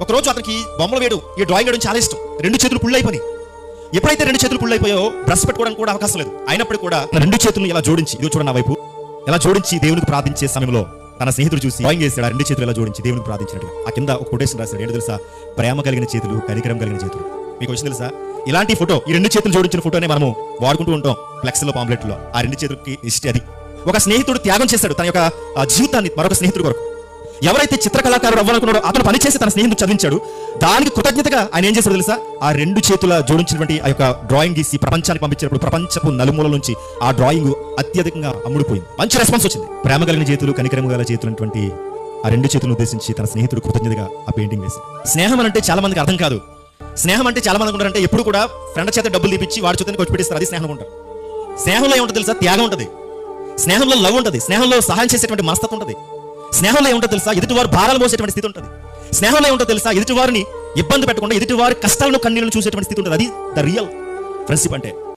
ఒకరోజు అతనికి బొమ్మలు వేయడం, ఈ డ్రాయింగ్ వేయడం చాలా ఇష్టం. 2 చేతులు పుళ్ళు అయిపోయి. ఎప్పుడైతే 2 చేతులు పుళ్ళు అయిపోయో బ్రష్ పెట్టుకోవడానికి కూడా అవకాశం లేదు. అయినప్పుడు కూడా 2 చేతులను ఇలా జోడించి, ఇదో చూడండి నా వైపు, ఇలా జోడించి దేవునికి ప్రార్థించే సమయంలో తన స్నేహితుడు చూసి డ్రాయింగ్ వేసాడు. ఆ 2 చేతులు ఇలా జోడించి దేవునికి ప్రార్థించినట్టుగా. ఆ కింద ఒక కొటేషన్ రాశాడు. ఏంటో తెలుసా? ప్రేమ కలిగిన చేతులు, కనికరం కలిగిన చేతులు. మీకు వచ్చింది తెలుసా? ఇలాంటి ఫోటో, ఈ 2 చేతులు జోడించిన ఫోటోనే మనము వాడుకుంటూ ఉంటాం ఫ్లెక్స్లో, పాంప్లెట్లో. ఆ 2 చేతులకి ఇష్ట అది. ఒక స్నేహితుడు త్యాగం చేశాడు తన యొక్క జీవితాన్ని మరొక స్నేహితుడి కొరకు. ఎవరైతే చిత్రకళాకారుడు అవ్వాలనుకున్నాడో అతను పనిచేసి తన స్నేహితుడు చదివించాడు. దానికి కృతజ్ఞతగా ఆయన ఏం చేశాడు తెలుసా? ఆ 2 చేతుల జోడించినటువంటి ఆ యొక్క డ్రాయింగ్ గీసి ప్రపంచానికి పంపించినప్పుడు ప్రపంచపు నలుమూల నుంచి ఆ డ్రాయింగ్ అత్యధికంగా అమ్ముడుపోయింది. మంచి రెస్పాన్స్ వచ్చింది. ప్రేమ కలిగిన చేతులు, కనికరము గల చేతులు అటువంటి ఆ 2 చేతులను ఉద్దేశించి తన స్నేహితుడు కృతజ్ఞతగా ఆ పెయింటింగ్ వేసి. స్నేహం అంటే చాలా మందికి అర్థం కాదు. స్నేహం అంటే చాలా మంది ఉంటారంటే ఎప్పుడు కూడా ఫ్రెండ్ చేత డబ్బులు తీపిచ్చి వాడి చేతని ఖర్చు పెట్టిస్తారు. అది స్నేహం ఉంటారు. స్నేహంలో ఏముంటుంది తెలుసా? త్యాగం ఉంటుంది. స్నేహంలో లవ్ ఉంటుంది. స్నేహంలో సహాయం చేసేటువంటి మనస్తత్వం ఉంటుంది. స్నేహంలో ఏముంటుంది తెలుసా? ఎదుటివారు భారాలు మోసేటువంటి స్థితి ఉంటుంది. స్నేహంలో ఏముంటుంది తెలుసా? ఎదుటివారిని ఇబ్బంది పెట్టకుండా ఎదుటివారి కష్టాలను, కన్నీళ్లను చూసేటువంటి స్థితి ఉంటుంది. అది ద రియల్ ఫ్రెండ్షిప్ అంటే.